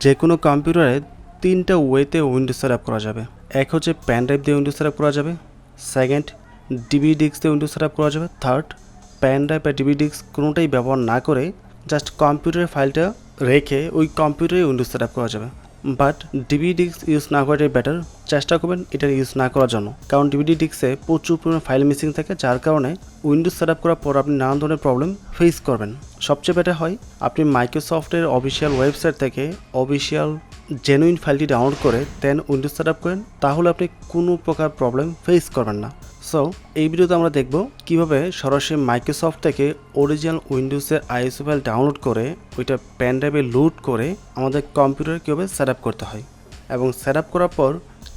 যে কোনো কম্পিউটারে তিনটা ওয়েতে উইন্ডোজ সেট আপ করা যাবে। এক হচ্ছে পেন ড্রাইভ দিয়ে উইন্ডোজ সেট আপ করা যাবে, সেকেন্ড ডিভিডি ডিস্ক দিয়ে উইন্ডোজ সেট আপ করা যাবে, থার্ড পেন ড্রাইভ বা ডিভিডি ডিস্ক কোনোটাই ব্যবহার না করে জাস্ট কম্পিউটারের ফাইলটা রেখে ওই কম্পিউটারে উইন্ডোজ সেট আপ করা যাবে। বাট ডিভিডি ডিস্ক ইউজ না করাটাই বেটার। চেষ্টা করবেন এটা ইউজ না করার জন্য, কারণ ডিভিডি ডিস্কে প্রচুর পরিমাণে ফাইল মিসিং থাকে, যার কারণে উইন্ডোজ সেট আপ করার পর আপনি নানান ধরনের প্রবলেম ফেস করবেন। সবচেয়ে বেটার হয় আপনি মাইক্রোসফটের অফিসিয়াল ওয়েবসাইট থেকে অফিসিয়াল জেনুইন ফাইলটি ডাউনলোড করে দেন উইন্ডোজ সেট আপ করেন, তাহলে আপনি কোনো প্রকার প্রবলেম ফেস করবেন না। সো এই ভিডিওতে আমরা দেখব কিভাবে সরাসরি মাইক্রোসফট থেকে অরিজিনাল উইন্ডোজের আইএসও ফাইল ডাউনলোড করে ওইটা পেন ড্রাইভে লোড করে আমাদের কম্পিউটার কীভাবে সেট আপ করতে হয়, এবং সেট আপ করার পর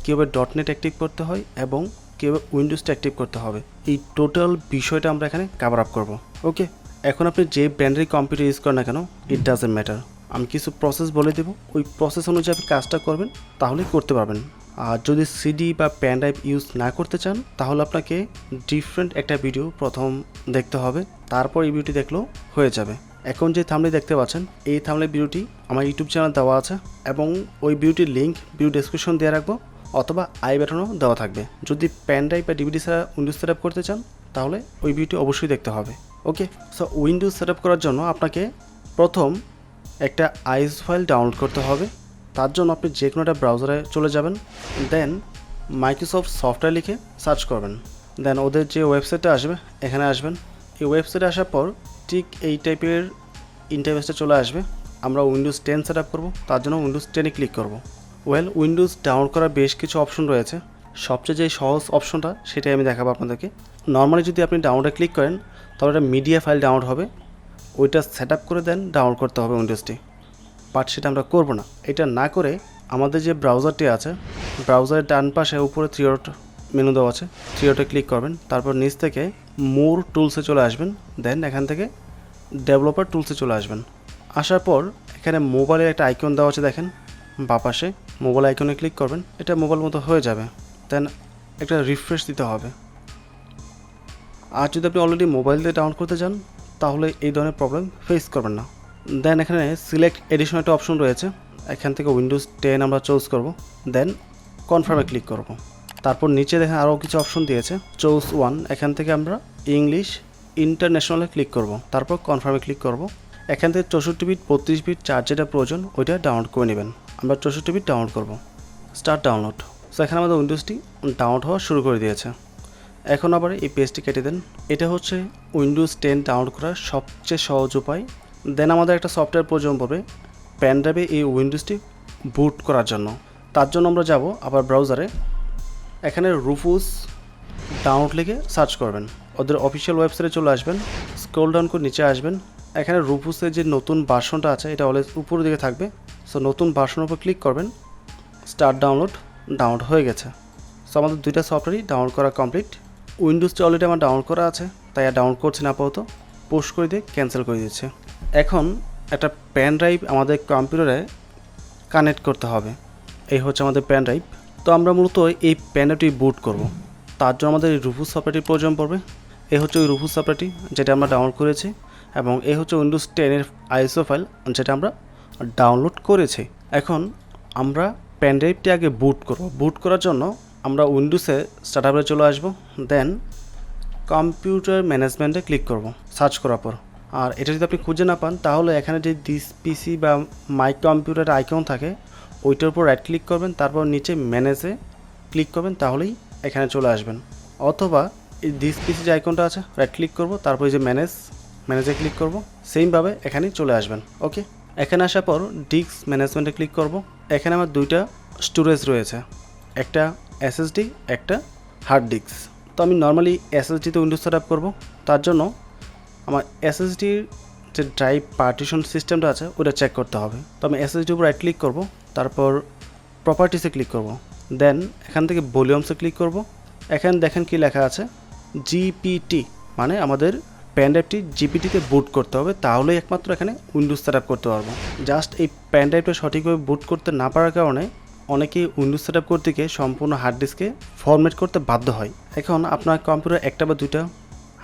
কীভাবে .NET অ্যাক্টিভ করতে হয় এবং কীভাবে উইন্ডোজটা অ্যাক্টিভ করতে হবে, এই টোটাল বিষয়টা আমরা এখানে কভার আপ করবো। ওকে, এখন আপনি যে ব্র্যান্ডের কম্পিউটার ইউজ করেন না কেন, ইট ডাজন্ট ম্যাটার। আমি কিছু প্রসেস বলে দেবো, ওই প্রসেস অনুযায়ী আপনি কাজটা করবেন, তাহলেই করতে পারবেন। আর যদি সিডি বা পেন ড্রাইভ ইউজ না করতে চান, তাহলে আপনাকে ডিফারেন্ট একটা ভিডিও প্রথম দেখতে হবে, তারপর এই ভিডিওটি দেখলেও হয়ে যাবে। এখন যে থাম্বনেল দেখতে পাচ্ছেন, এই থাম্বনেল ভিডিওটি আমার ইউটিউব চ্যানেল দেওয়া আছে, এবং ওই ভিডিওটির লিঙ্ক ভিডিও ডেসক্রিপশন দিয়ে রাখবো, অথবা আই বাটনও দেওয়া থাকবে। যদি পেন ড্রাইভ বা ডিভিডি ছাড়া উইন্ডোজ সেট আপ করতে চান, তাহলে ওই ভিডিওটি অবশ্যই দেখতে হবে। ওকে, সো উইন্ডোজ সেট আপ করার জন্য আপনাকে প্রথম একটা আইএসও ফাইল ডাউনলোড করতে হবে। তার জন্য আপনি যে কোনো একটা ব্রাউজারে চলে যাবেন, দেন মাইক্রোসফট সফটওয়্যার লিখে সার্চ করবেন, দেন ওদের যে ওয়েবসাইটটা আসবে এখানে আসবেন। এই ওয়েবসাইটে আসার পর ঠিক এই টাইপের ইন্টারফেসটা চলে আসবে। আমরা উইন্ডোজ 10 সেট আপ করবো, তার জন্য উইন্ডোজ 10-এ ক্লিক করব। উইন্ডোজ ডাউনলোড করার বেশ কিছু অপশন রয়েছে, সবচেয়ে যে সহজ অপশনটা সেটাই আমি দেখাবো আপনাদেরকে। নর্মালি যদি আপনি ডাউনলোডে ক্লিক করেন, তাহলে একটা মিডিয়া ফাইল ডাউনলোড হবে, ওইটা সেট আপ করে দেন ডাউনলোড করতে হবে উইন্ডোজটি। বাট সেটা আমরা করব না। এটা না করে আমাদের যে ব্রাউজারটি আছে, ব্রাউজারের ডান পাশে উপরে 3 ডট মেনু দেওয়া আছে, 3 ডটে ক্লিক করবেন, তারপর নিচ থেকে মোর টুলসে চলে আসবেন, দেন এখান থেকে ডেভেলপার টুলসে চলে আসবেন। আসার পর এখানে মোবাইলের একটা আইকন দেওয়া আছে, দেখেন বাঁ পাশে মোবাইল আইকনে ক্লিক করবেন, এটা মোবাইল মতো হয়ে যাবে, দেন একটা রিফ্রেশ দিতে হবে। আর যদি আপনি অলরেডি মোবাইল দিয়ে ডাউনলোড করতে চান, তাহলে এই ধরনের প্রবলেম ফেস করবেন না। দেন এখানে সিলেক্ট এডিশন একটা অপশন রয়েছে, এখান থেকে উইন্ডোজ 10 আমরা চুজ করব, দেন কনফার্মে ক্লিক করব। তারপর নিচে দেখেন আরও কিছু অপশন দিয়েছে, চুজ 1, এখান থেকে আমরা ইংলিশ ইন্টারন্যাশনালে ক্লিক করব, তারপর কনফার্মে ক্লিক করব। এখান থেকে 64 বিট 32 বিট চার যেটা প্রয়োজন ওইটা ডাউনলোড করে নেবেন। আমরা 64 বিট ডাউনলোড করব, স্টার্ট ডাউনলোড। সো এখানে আমাদের উইন্ডোজটি ডাউনলোড হওয়া শুরু করে দিয়েছে। এখন আবার এই পেজটি কেটে দেন। এটা হচ্ছে উইন্ডোজ 10 ডাউনলোড করার সবচেয়ে সহজ উপায়। দেন আমাদের একটা সফটওয়্যার প্রয়োজন পড়বে পেন ড্রাইভে এই উইন্ডোজটি বুট করার জন্য। তার জন্য আমরা যাব আবার ব্রাউজারে, এখানে রুফুস ডাউনলোড লিখে সার্চ করবেন, ওদের অফিসিয়াল ওয়েবসাইটে চলে আসবেন, স্ক্রল ডাউন করে নিচে আসবেন। এখানে রুফুসের যে নতুন ভার্সনটা আছে এটা অলওয়েজ উপরের দিকে থাকবে, সো নতুন ভার্সনের উপর ক্লিক করবেন, স্টার্ট ডাউনলোড হয়ে গেছে। সো আমাদের দুইটা সফটওয়্যারই ডাউনলোড করা কমপ্লিট। উইন্ডোজটা অলরেডি আমার ডাউনলোড করা আছে, তাই আর ডাউনলোড করছি না আপাতত, পোস্ট করে দিয়ে ক্যান্সেল করে দিচ্ছে। এখন একটা পেন ড্রাইভ আমাদের কম্পিউটারে কানেক্ট করতে হবে, এই হচ্ছে আমাদের পেন ড্রাইভ। তো আমরা মূলত এই পেন ড্রাইভটি বুট করব, তার জন্য আমাদের এই রুফুস সফটওয়্যারটির প্রয়োজন পড়বে। এই হচ্ছে ওই রুফুস সফটওয়্যারটি যেটা আমরা ডাউনলোড করেছি, এবং এই হচ্ছে উইন্ডোজ 10-এর আইএসও ফাইল যেটা আমরা ডাউনলোড করেছি। এখন আমরা পেন ড্রাইভটি আগে বুট করব। বুট করার জন্য আমরা উইন্ডোজে স্টার্টআপে চলে আসব, দেন কম্পিউটার ম্যানেজমেন্টে ক্লিক করব সার্চ করার পর। আর এটা যদি আপনি খুঁজে না পান, তাহলে এখানে যে দিস পিসি বা মাই কম্পিউটার আইকন থাকে ওইটার উপর রাইট ক্লিক করবেন, তারপর নিচে ম্যানেজে ক্লিক করবেন, তাহলেই এখানে চলে আসবেন। অথবা এই দিস পিসি যে আইকনটা আছে রাইট ক্লিক করব, তারপর এই যে ম্যানেজে ক্লিক করব, সেমভাবে এখানেই চলে আসবেন। ওকে, এখানে আসার পর ডিস্ক ম্যানেজমেন্টে ক্লিক করব। এখানে আমার দুইটা স্টোরেজ রয়েছে, একটা এসএসডি, একটা হার্ড ডিস্ক। তো আমি নর্মালি এসএসডিতে উইন্ডোজ সেট আপ করবো, তার জন্য আমার এসএসডির যে ড্রাইভ পার্টিশন সিস্টেমটা আছে ওটা চেক করতে হবে। তো আমি এসএসডির উপর রাইট ক্লিক করব, তারপর প্রপার্টিসে ক্লিক করব, দেন এখান থেকে ভলিউমসে ক্লিক করব। এখানে দেখেন কি লেখা আছে, জিপিটি, মানে আমাদের পেন ড্রাইভটি জিপিটিতে বুট করতে হবে, তাহলেই একমাত্র এখানে উইন্ডোজ সেট আপ করতে পারবো। জাস্ট এই পেন ড্রাইভটা সঠিকভাবে বুট করতে না পারার কারণে অনেকেই উইন্ডোজ সেট আপ করতে গিয়ে সম্পূর্ণ হার্ড ডিস্কে ফরম্যাট করতে বাধ্য হয়। এখন আপনার কম্পিউটার একটা বা দুইটা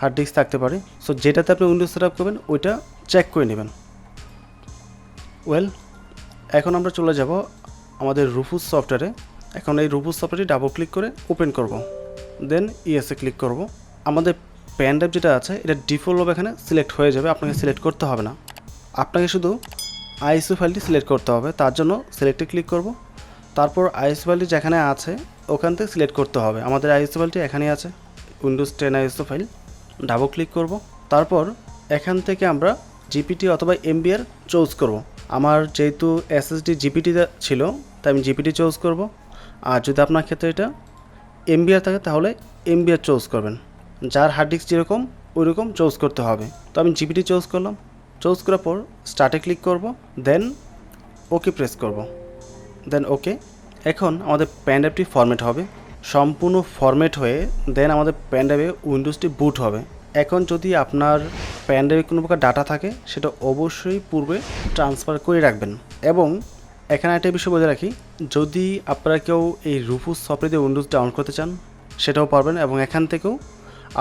হার্ড ডিস্ক থাকতে পারে, সো যেটাতে আপনি উইন্ডোজ সেট আপ করবেন ওইটা চেক করে নেবেন। এখন আমরা চলে যাব আমাদের রুফুস সফটওয়্যারে। এখন এই রুফুস সফটওয়্যারটি ডাবল ক্লিক করে ওপেন করব, দেন ইয়েসে ক্লিক করব। আমাদের পেন ড্রাইভ যেটা আছে এটা ডিফল্টভাবে এখানে সিলেক্ট হয়ে যাবে, আপনাকে সিলেক্ট করতে হবে না, আপনাকে শুধু আইএসও ফাইলটি সিলেক্ট করতে হবে। তার জন্য সিলেক্টে ক্লিক করব, তারপর আইএসও ফাইলটি যেখানে আছে ওখান থেকে সিলেক্ট করতে হবে। আমাদের আইএসও ফাইলটি এখানেই আছে, Windows 10 ISO file. Double click করব, তারপর এখান থেকে আমরা জিপিটি অথবা এমবিআর চুজ করব। আমার যেহেতু এসএসডি জিপিটি ছিল তাই আমি জিপিটি চুজ করব, আর যদি আপনার ক্ষেত্রে এটা এমবিআর থাকে তাহলে এমবিআর চুজ করবেন। যার হার্ড ডিস্ক যেরকম ওই রকম চুজ করতে হবে। তো আমি জিপিটি চুজ করলাম, চুজ করার পর স্টার্টে ক্লিক করব, দেন ওকে প্রেস করব, দেন ওকে। এখন আমাদের পেন ড্রাইভটি ফরম্যাট হবে, সম্পূর্ণ ফরম্যাট হয়ে দেন আমাদের পেন ড্রাইভে উইন্ডোজটি বুট হবে। এখন যদি আপনার পেন ড্রাইভে কোনো প্রকার ডাটা থাকে সেটা অবশ্যই পূর্বে ট্রান্সফার করে রাখবেন। এবং এখানে একটা বিষয় বলে রাখি, যদি আপনারা কেউ এই রুফুস সফটওয়্যার দিয়ে উইন্ডোজ ডাউনলোড করতে চান সেটাও পারবেন, এবং এখান থেকেও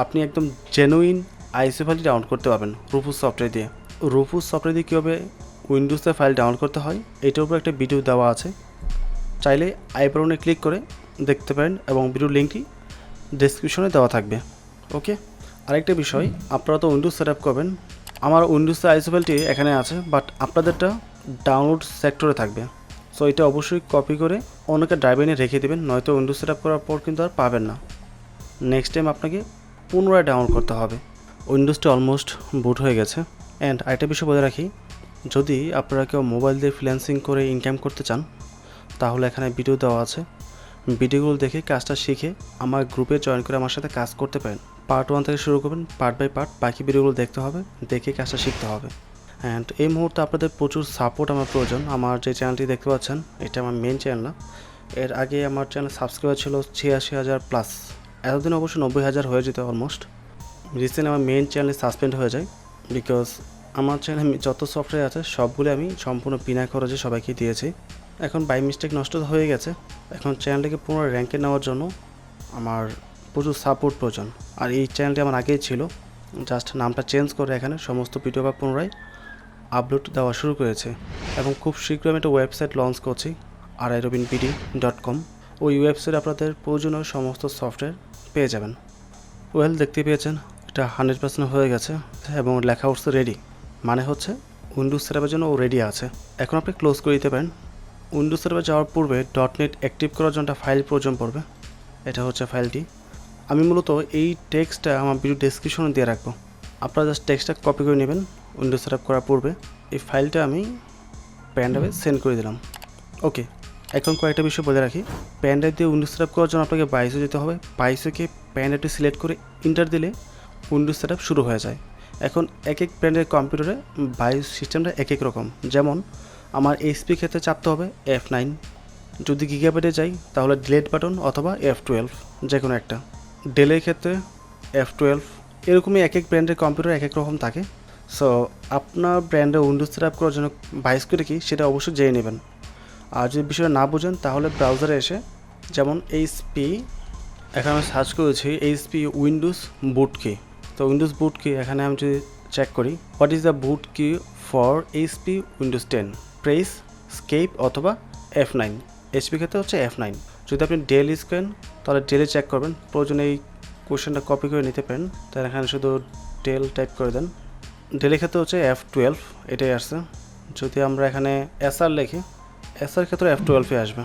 আপনি একদম জেনুইন আইএসও ফাইল ডাউনলোড করতে পারবেন রুফুস সফটওয়্যার দিয়ে। রুফুস সফটওয়্যার দিয়ে কীভাবে উইন্ডোজে ফাইল ডাউনলোড করতে হয় এটার উপর একটা ভিডিও দেওয়া আছে, চাইলে আই বাটনে ক্লিক করে দেখতে পারেন, এবং ভিডিওর লিঙ্কটি ডেসক্রিপশনে দেওয়া থাকবে। ওকে, আরেকটা বিষয়, আপনারা তো উইন্ডোজ সেট আপ করবেন, আমার উইন্ডোজের আইএসও ফাইলটি এখানে আছে, বাট আপনাদেরটা ডাউনলোড সেক্টরে থাকবে। সো এটা অবশ্যই কপি করে অনেকে ড্রাইভে নিয়ে রেখে দেবেন, নয়তো উইন্ডোজ সেট আপ করার পর কিন্তু আর পাবেন না। নেক্সট টাইম আপনাকে পুনরায় ডাউনলোড করতে হবে। উইন্ডোজটি অলমোস্ট বুট হয়ে গেছে। অ্যান্ড আরেকটা বিষয় বলে রাখি, যদি আপনারা কেউ মোবাইল দিয়ে ফ্রিল্যান্সিং করে ইনকাম করতে চান তাহলে এখানে ভিডিও দেওয়া আছে, ভিডিওগুলো দেখে কাজটা শিখে আমার গ্রুপে জয়েন করে আমার সাথে কাজ করতে পারেন। পার্ট 1 থেকে শুরু করবেন, পার্ট বাই পার্ট বাকি ভিডিওগুলো দেখতে হবে, দেখে কাজটা শিখতে হবে। অ্যান্ড এই মুহূর্তে আপনাদের প্রচুর সাপোর্ট আমার প্রয়োজন। আমার যে চ্যানেলটি দেখতে পাচ্ছেন এটা আমার মেন চ্যানেল না, এর আগে আমার চ্যানেল সাবস্ক্রাইবার ছিল 86,000 প্লাস, এতদিন অবশ্য 90,000 হয়ে যেত অলমোস্ট। রিসেন্ট আমার মেন চ্যানেলে সাসপেন্ড হয়ে যায়, বিকজ আমার চ্যানেলে যত সফটওয়্যার আছে সবগুলো আমি সম্পূর্ণ বিনা খরচে সবাইকে দিয়েছি। এখন বাই মিস্টেক নষ্ট হয়ে গেছে, এখন চ্যানেলটাকে পুনরায় র্যাঙ্কে নেওয়ার জন্য আমার প্রচুর সাপোর্ট প্রয়োজন। আর এই চ্যানেলটি আমার আগেই ছিল, জাস্ট নামটা চেঞ্জ করে এখানে সমস্ত ভিডিও বা পুনরায় আপলোড দেওয়া শুরু করেছে। এবং খুব শীঘ্রই আমি একটা ওয়েবসাইট লঞ্চ করছি, rirobineee.com। ওই ওয়েবসাইটে আপনাদের প্রয়োজনীয় সমস্ত সফটওয়্যার পেয়ে যাবেন। ওয়েল, দেখতে পেয়েছেন এটা 100% হয়ে গেছে এবং লেখা উঠছে রেডি, মানে হচ্ছে উইন্ডোজ সেটআপের জন্য ও রেডি আছে। এখন আপনি ক্লোজ করে দিতে পারেন। উইন্ডোজ সেটআপে যাওয়ার পূর্বে .NET অ্যাক্টিভ করার জন্য একটা ফাইল প্রয়োজন পড়বে, এটা হচ্ছে ফাইলটি। আমি মূলত এই টেক্সটটা আমার ভিডিও ডেসক্রিপশনে দিয়ে রাখবো, আপনারা জাস্ট টেক্সটটা কপি করে নেবেন। উইন্ডোজ সেটআপ করার পূর্বে এই ফাইলটা আমি পেন ড্রাইভে সেন্ড করে দিলাম। ওকে, এখন কয়েকটা বিষয় বলে রাখি, পেন ড্রাইভ দিয়ে উইন্ডোজ সেটআপ করার জন্য আপনাকে বাইসে যেতে হবে। বাইসেকে পেন ড্রাইভটি সিলেক্ট করে ইন্টার দিলে উইন্ডোজ সেটআপ শুরু হয়ে যায়। এখন এক এক ব্র্যান্ডের কম্পিউটারে বায়োস সিস্টেমটা এক এক রকম, যেমন আমার এইচপি ক্ষেত্রে চাপতে হবে F9, যদি গিগাবাইটে যাই তাহলে ডিলেট বাটন অথবা F12, যে কোনো একটা। ডেলের ক্ষেত্রে F12, এরকমই এক এক ব্র্যান্ডের কম্পিউটার এক এক রকম থাকে। সো আপনার ব্র্যান্ডে উইন্ডোজ সেটআপ করার জন্য বাইস করে কি সেটা অবশ্যই জেনে নেবেন। আর যদি বিষয়টা না বোঝেন তাহলে ব্রাউজারে এসে, যেমন এইচপি, এখানে আমি সার্চ করেছি এইচপি উইন্ডোজ বুট কি। তো উইন্ডোজ বুট কি এখানে আমি যদি চেক করি, what is the boot key for HP Windows 10, press escape অথবা F9। এইচপি ক্ষেত্রে হচ্ছে F9। যদি আপনি ডেল ইউজ করেন তাহলে ডেলে চেক করবেন, প্রয়োজনে এই কোশ্চেনটা কপি করে নিতে পারেন, তাহলে এখানে শুধু ডেল টাইপ করে দেন। ডেলের ক্ষেত্রে হচ্ছে F12, এটাই আসছে। যদি আমরা এখানে এসআর লিখি, এসআর ক্ষেত্রে F12 আসবে,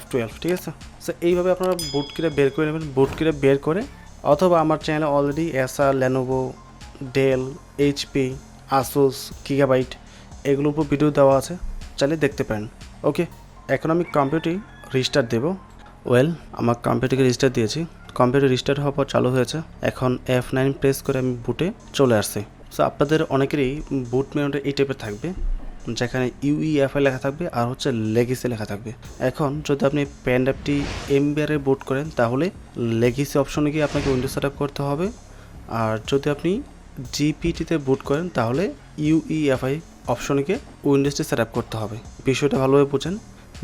F12, ঠিক আছে। সো এইভাবে আপনারা বুট কিটা বের করে নেবেন। বুট কিটা বের করে, অথবা আমার চ্যানেলে already Acer, Lenovo, Dell, HP, Asus, Gigabyte এগুলোর উপর ভিডিও দেওয়া আছে, চাইলে দেখতে পারেন। ওকে, এখন আমি কম্পিউটারটি রিস্টার্ট দেব। ওয়েল, আমার কম্পিউটারকে রিস্টার্ট দিয়েছি, কম্পিউটার রিস্টার্ট হওয়ার পর চালু হয়েছে। এখন F9 প্রেস করে আমি বুটে চলে আসছি। সো আপনাদের অনেকেরই বুট মেনুটা এই টাইপের থাকবে, যেখানে UEFI লেখা থাকবে আর হচ্ছে লেগেসি লেখা থাকবে। এখন যদি আপনি পেন ড্রাইভটি এমবিআরে বুট করেন তাহলে লেগেসি অপশনে গিয়ে আপনাকে উইন্ডোজ সেটআপ করতে হবে, আর যদি আপনি জিপিটিতে বুট করেন তাহলে UEFI অপশনে গিয়ে উইন্ডোজটি সেটআপ করতে হবে। বিষয়টা ভালোভাবে বোঝেন,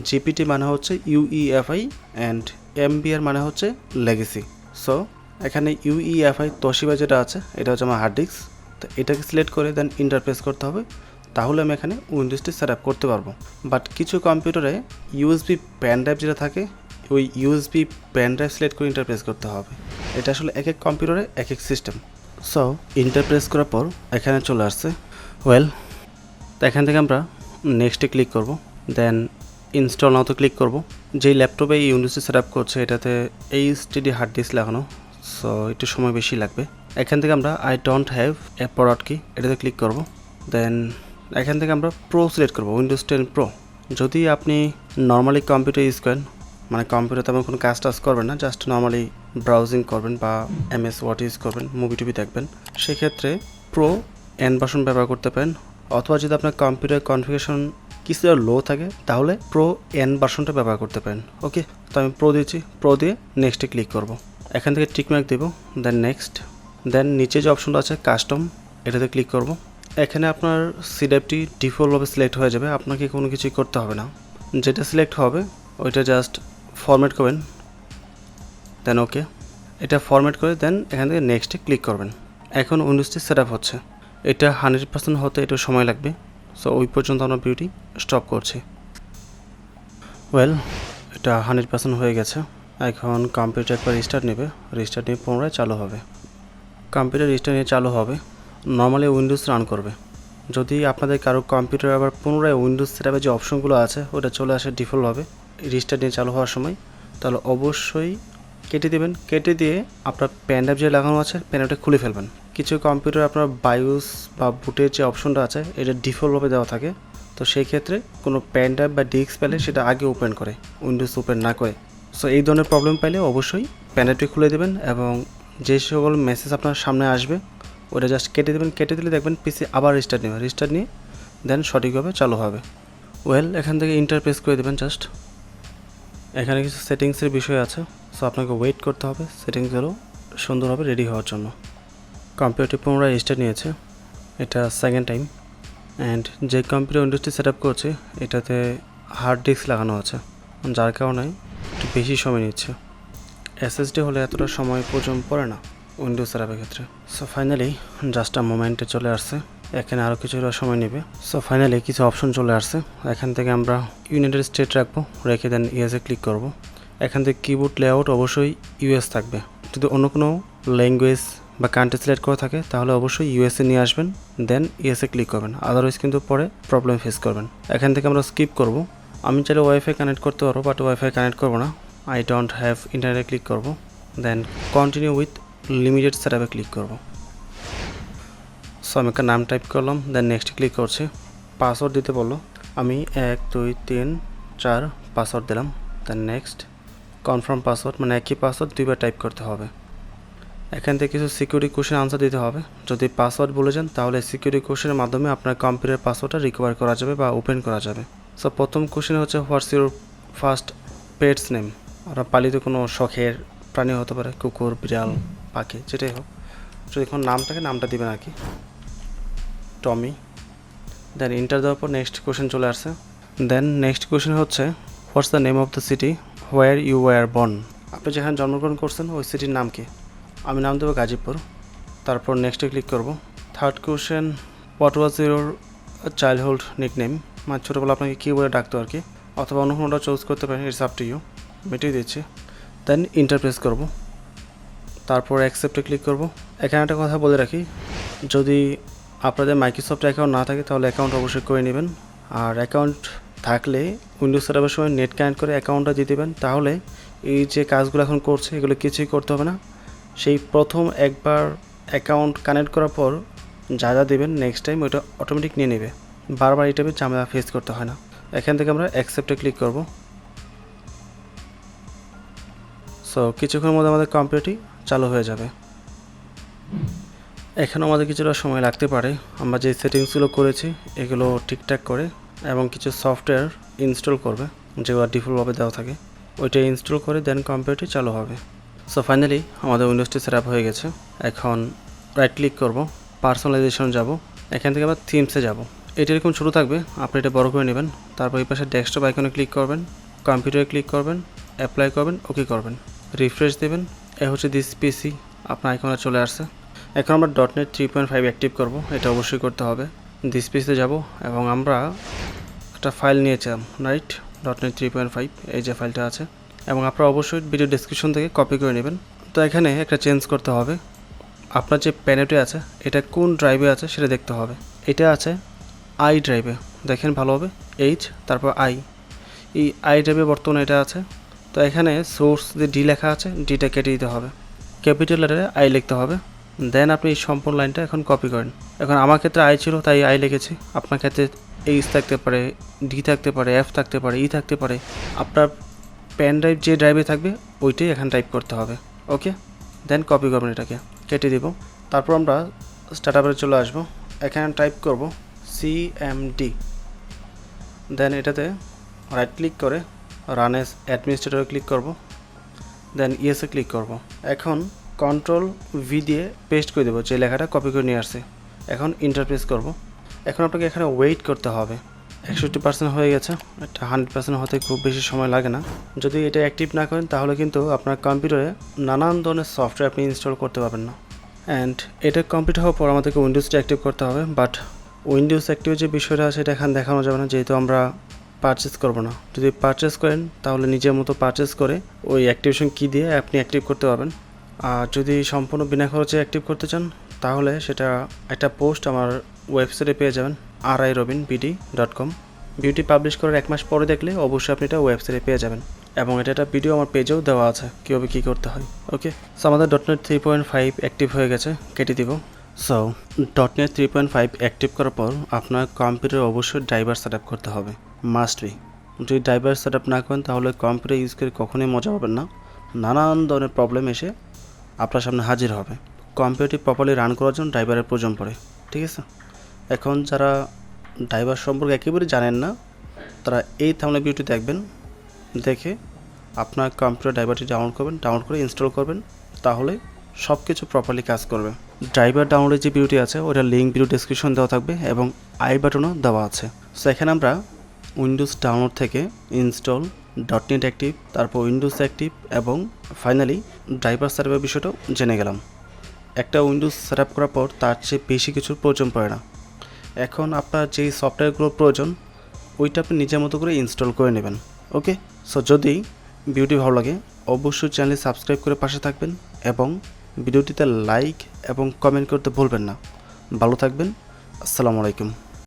জিপিটি মানে হচ্ছে UEFI অ্যান্ড এমবিআর মানে হচ্ছে লেগেসি। সো এখানে UEFI তোশিবা যেটা আছে এটা হচ্ছে আমার হার্ড ডিস্ক, তো এটাকে সিলেক্ট করে দেন ইন্টারপ্রেস করতে হবে, তাহলে আমি এখানে উইন্ডোজটি সেট আপ করতে পারবো। বাট কিছু কম্পিউটারে ইউএসবি প্যান ড্রাইভ যেটা থাকে ওই ইউএসবি প্যান ড্রাইভ সিলেক্ট করে ইন্টারপ্রেস করতে হবে। এটা আসলে এক এক কম্পিউটারে এক এক সিস্টেম। সো ইন্টারপ্রেস করার পর এখানে চলে আসছে। তো এখান থেকে আমরা নেক্সটে ক্লিক করব, দেন ইনস্টল নাওতে ক্লিক করব। যেই ল্যাপটপে এই উইন্ডোজটি সেট আপ করছে এটাতে এইচডিডি হার্ড ডিস্ক লাগানো, সো একটু সময় বেশি লাগবে। এখান থেকে আমরা I don't have a product কি এটাতে ক্লিক করব। দেন এখান থেকে আমরা প্রো সিলেক্ট করব, উইন্ডোজ 10 প্রো। যদি আপনি নর্মালি কম্পিউটার ইউজ করেন, মানে কম্পিউটার তেমন কোনো কাজ টাজ করবেন না, জাস্ট নর্মালি ব্রাউজিং করবেন বা এমএস ওয়ার্ড ইউজ করবেন, মুভি টুভি দেখবেন, সেক্ষেত্রে প্রো এন ভার্সন ব্যবহার করতে পারেন। অথবা যদি আপনার কম্পিউটার কনফিগারেশন কিছুটা লো থাকে তাহলে প্রো এন ভার্সনটা ব্যবহার করতে পারেন। ওকে, তো আমি প্রো দিয়েছি, প্রো দিয়ে নেক্সটে ক্লিক করব। এখান থেকে টিকমার্ক দেব, দেন নেক্সট। দেন নিচে যে অপশনটা আছে কাস্টম, এটাতে ক্লিক করব। এখানে আপনার সিডাইভটি ডিফল্টভাবে সিলেক্ট হয়ে যাবে, আপনাকে কোনো কিছুই করতে হবে না। যেটা সিলেক্ট হবে ওইটা জাস্ট ফরম্যাট করবেন, দেন ওকে। এটা ফরম্যাট করে দেন এখান থেকে নেক্সটে ক্লিক করবেন। এখন উইন্ডোজটি সেট আপ হচ্ছে। এটা 100% হতে একটু সময় লাগবে, সো ওই পর্যন্ত আমরা ভিডিওটি স্টপ করছি। এটা 100% হয়ে গেছে। এখন কম্পিউটার একবার রিস্টার্ট নেবে, রিস্টার্ট নিয়ে পুনরায় চালু হবে। কম্পিউটার রিস্টার্ট নিয়ে চালু হবে, নর্মালি উইন্ডোজ রান করবে। যদি আপনাদের কারো কম্পিউটার আবার পুনরায় উইন্ডোজ সেটআপে যে অপশনগুলো আছে ওটা চলে আসে ডিফল্টভাবে রিস্টার্ট নিয়ে চালু হওয়ার সময়, তাহলে অবশ্যই কেটে দেবেন। কেটে দিয়ে আপনার প্যান ড্রাইভ যে লাগানো আছে প্যান ড্রাইভটা খুলে ফেলবেন। কিছু কম্পিউটার আপনার বায়োস বা বুটের যে অপশনটা আছে এটা ডিফল্টভাবে দেওয়া থাকে, তো সেই ক্ষেত্রে কোনো প্যান ড্রাইভ বা ডিস্ক পেলে সেটা আগে ওপেন করে, উইন্ডোজ ওপেন না করে। সো এই ধরনের প্রবলেম পাইলে অবশ্যই প্যান ড্রাইভটি খুলে দেবেন এবং যে সকল মেসেজ আপনার সামনে আসবে ওটা জাস্ট কেটে দেবেন। কেটে দিলে দেখবেন পিসি আবার রিস্টার্ট নেবে, রিস্টার্ট নিয়ে দেন সঠিকভাবে চালু হবে। এখান থেকে ইন্টারপ্রেস করে দেবেন জাস্ট। এখানে কিছু সেটিংসের বিষয় আছে, সো আপনাকে ওয়েট করতে হবে সেটিংসগুলো সুন্দরভাবে রেডি হওয়ার জন্য। কম্পিউটারটি পুনরায় রিস্টার্ট নিয়েছে, এটা সেকেন্ড টাইম। অ্যান্ড যে কম্পিউটার উইন্ডোজটি সেট আপ করছে এটাতে হার্ড ডিস্ক লাগানো আছে, যার কারণে একটু বেশি সময় নিচ্ছে। এসএসডি হলে এতটা সময় পর্যন্ত পড়ে না উইন্ডোজ সেট আপের ক্ষেত্রে। সো ফাইনালি জাস্ট মোমেন্টে চলে আসছে, এখানে আরও কিছুটা সময় নেবে। সো ফাইনালি কিছু অপশন চলে আসছে। এখান থেকে আমরা ইউনাইটেড স্টেট রাখবো, রেখে দেন ইউএসএ ক্লিক করব। এখান থেকে কিবোর্ড লেআউট অবশ্যই ইউএস থাকবে। যদি অন্য কোনো ল্যাঙ্গুয়েজ বা কান্ট্রি সিলেক্ট করা থাকে তাহলে অবশ্যই ইউএসএ নিয়ে আসবেন, দেন ইউএসএ ক্লিক করবেন, আদারওয়াইজ কিন্তু পরে প্রবলেম ফেস করবেন। এখান থেকে আমরা স্কিপ করব। আমি চাইলে ওয়াইফাই কানেক্ট করতে পারবো, বাট ওয়াইফাই কানেক্ট করবো না, আই ডোন্ট হ্যাভ ইন্টারনেটে ক্লিক করব। Then continue with limited set আপে ক্লিক করব। সো আমি একটা নাম টাইপ করলাম, দেন নেক্সট ক্লিক করছি। পাসওয়ার্ড দিতে বললো, আমি 1 2 3 4 পাসওয়ার্ড দিলাম, দেন নেক্সট। কনফার্ম পাসওয়ার্ড মানে একই পাসওয়ার্ড দুইবার টাইপ করতে হবে। এখান থেকে কিছু সিকিউরিটি কোশ্চেন আনসার দিতে হবে। যদি পাসওয়ার্ড বলে যান তাহলে সিকিউরিটি কোশ্চেনের মাধ্যমে আপনার কম্পিউটার পাসওয়ার্ডটা রিকভার করা যাবে বা ওপেন করা যাবে। সো প্রথম কোশ্চেন হচ্ছে what's your first pets name. আপনার পালিত কোনো শখের প্রাণী হতে পারে, কুকুর, বিড়াল, পাখি, যেটাই হোক। যদি কোনো নাম থাকে নামটা দিবেন আর কি, টমি। দেন ইন্টার দেওয়ার পর নেক্সট কোশ্চেন চলে আসছে। দেন নেক্সট কোশ্চেন হচ্ছে what's the name of the city where you were born. আপনি যেখানে জন্মগ্রহণ করছেন ওই সিটির নাম কি? আমি নাম দেবো গাজীপুর। তারপর নেক্সটে ক্লিক করব। Third question what was your childhood nickname, মানে ছোটোবেলা আপনাকে কী বলে ডাকতো আর কি, অথবা অন্য কোনোটা চুজ করতে পারেন, ইটস আপ টু ইউ। মিটিয়ে দিচ্ছি, দেন ইন্টারপ্রেস করব। তারপর অ্যাকসেপ্টে ক্লিক করব। এখানে একটা কথা বলে রাখি, যদি আপনাদের মাইক্রোসফট অ্যাকাউন্ট না থাকে তাহলে অ্যাকাউন্ট অবশ্যই করে নেবেন। আর অ্যাকাউন্ট থাকলে উইন্ডোজ সেটআপের সময় নেট কানেক্ট করে অ্যাকাউন্টটা দিয়ে দেবেন, তাহলে এই যে কাজগুলো এখন করছে এগুলো কিছুই করতে হবে না। সেই প্রথম একবার অ্যাকাউন্ট কানেক্ট করার পর যা যা দেবেন নেক্সট টাইম ওইটা অটোমেটিক নিয়ে নেবে, বারবার এই টাইপের ঝামেলা ফেস করতে হয় না। এখান থেকে আমরা অ্যাকসেপ্টে ক্লিক করব। সো কিছুক্ষণের মধ্যে আমাদের কম্পিউটারটি চালু হয়ে যাবে। এখানেও আমাদের কিছুটা সময় লাগতে পারে, আমরা যে সেটিংসগুলো করেছি এগুলো ঠিকঠাক করে এবং কিছু সফটওয়্যার ইনস্টল করবে যেগুলো ডিফল্টভাবে দেওয়া থাকে, ওইটা ইনস্টল করে দেন কম্পিউটারটি চালু হবে। সো ফাইনালি আমাদের উইন্ডোজটি সেট আপ হয়ে গেছে। এখন রাইট ক্লিক করব, পার্সোনালাইজেশন যাব, এখান থেকে আবার থিমসে যাব। এটা এরকম ছোটো থাকবে, আপনি এটা বড় করে নেবেন। তারপর এই পাশে ডেস্কটপ আইকনে ক্লিক করবেন, কম্পিউটারে ক্লিক করবেন, অ্যাপ্লাই করবেন, ওকে করবেন, রিফ্রেশ দেবেন। এ হচ্ছে দিস পিসি, আপনার আইকনে চলে আসছে। এখন আমরা .NET 3.5 অ্যাক্টিভ করব, এটা অবশ্যই করতে হবে। ডিসপ্লেতে যাব এবং আমরা একটা ফাইল নিয়েছিলাম রাইট .NET 3.5 এই যে ফাইলটা আছে এবং আপনারা অবশ্যই ভিডিও ডেসক্রিপশন থেকে কপি করে নেবেন। তো এখানে একটা চেঞ্জ করতে হবে, আপনার যে প্যানেটে আছে এটা কোন ড্রাইভে আছে সেটা দেখতে হবে। এটা আছে আই ড্রাইভে, দেখেন ভালো হবে এইচ তারপর আই, এই আই ড্রাইভে বর্তমানে এটা আছে। তো এখানে সোর্স যে ডি লেখা আছে ডিটা কেটে দিতে হবে, ক্যাপিটাল লেটারে আই লিখতে হবে। দেন আপনি এই সম্পূর্ণ লাইনটা এখন কপি করেন। এখন আমার ক্ষেত্রে আই ছিল তাই আই লিখেছি, আপনার ক্ষেত্রে এইচ থাকতে পারে, ডি থাকতে পারে, এফ থাকতে পারে, ই থাকতে পারে। আপনার পেন ড্রাইভ যে ড্রাইভে থাকবে ওইটাই এখানে টাইপ করতে হবে। ওকে, দেন কপি করবেন, এটাকে কেটে দিব। তারপর আমরা স্টার্টআপে চলে আসবো, এখানে টাইপ করব CMD, দেন এটাতে রাইট ক্লিক করে রান এস অ্যাডমিনিস্ট্রেটরে ক্লিক করব, দেন ইয়েসে ক্লিক করব। এখন Ctrl+V দিয়ে পেস্ট করে দেবো যে লেখাটা কপি করে নিয়ে আসছে। এখন ইন্টার প্রেস করব। এখন আপনাকে এখানে ওয়েট করতে হবে, 61% হয়ে গেছে, এটা 100% হতে খুব বেশি সময় লাগে না। যদি এটা অ্যাক্টিভ না করেন তাহলে কিন্তু আপনার কম্পিউটারে নানান ধরনের সফটওয়্যার আপনি ইনস্টল করতে পারবেন না। অ্যান্ড এটা কমপ্লিট হওয়ার পর আমাদেরকে উইন্ডোজটা অ্যাক্টিভ করতে হবে, বাট উইন্ডোজ অ্যাক্টিভ যে বিষয়টা আছে এটা এখানে দেখানো যাবে না, যেহেতু আমরা পারচেস করব না। যদি পারচেস করেন তাহলে নিজের মতো পারচেস করে ওই অ্যাক্টিভেশন কি দিয়ে আপনি অ্যাক্টিভ করতে পারবেন। আর যদি সম্পূর্ণ বিনা খরচে অ্যাক্টিভ করতে চান তাহলে সেটা একটা পোস্ট আমার ওয়েবসাইটে পেয়ে যাবেন rirobineee.com। ভিডিওটি পাবলিশ করার 1 মাস পরে দেখলে অবশ্যই আপনি এটা ওয়েবসাইটে পেয়ে যাবেন এবং এটা একটা ভিডিও আমার পেজেও দেওয়া আছে কীভাবে কী করতে হয়। ওকে, সো আমাদের .NET 3.5 অ্যাক্টিভ হয়ে গেছে, কেটে দিব। সো .NET 3.5 অ্যাক্টিভ করার পর আপনার কম্পিউটারে অবশ্যই ড্রাইভার সেট আপ করতে হবে, মাস্ট বি। যদি ড্রাইভার সেট আপ না করেন তাহলে কম্পিউটার ইউজ করে কখনোই মজা পাবেন না, নানান ধরনের প্রবলেম এসে আপনার সামনে হাজির হবে। কম্পিউটারটি প্রপারলি রান করার জন্য ড্রাইভারের প্রয়োজন পড়ে, ঠিক আছে। এখন যারা ড্রাইভার সম্পর্কে একেবারে জানেন না তারা এই থাম্বনেল ভিডিওটি দেখবেন, দেখে আপনার কম্পিউটার ড্রাইভারটি ডাউনলোড করবেন, ডাউনলোড করে ইনস্টল করবেন, তাহলে সব কিছু প্রপারলি কাজ করবে। ড্রাইভার ডাউনলোডের যে ভিডিওটি আছে ওটার লিঙ্ক ভিডিও ডেসক্রিপশন দেওয়া থাকবে এবং আই বাটনও দেওয়া আছে। সো এখানে আমরা উইন্ডোজ ডাউনলোড থেকে ইনস্টল, .NET অ্যাক্টিভ, তারপর উইন্ডোজ অ্যাক্টিভ এবং ফাইনালি ড্রাইভার সেটআপের বিষয়টাও জেনে গেলাম। একটা উইন্ডোজ সেট আপ করার পর তার চেয়ে বেশি কিছুর প্রয়োজন পড়ে না। এখন আপনার যেই সফটওয়্যারগুলোর প্রয়োজন ওইটা আপনি নিজের মতো করে ইনস্টল করে নেবেন। ওকে, সো যদি ভিডিওটি ভালো লাগে অবশ্যই চ্যানেল সাবস্ক্রাইব করে পাশে থাকবেন এবং ভিডিওটিতে লাইক এবং কমেন্ট করতে ভুলবেন না। ভালো থাকবেন, আসসালামু আলাইকুম।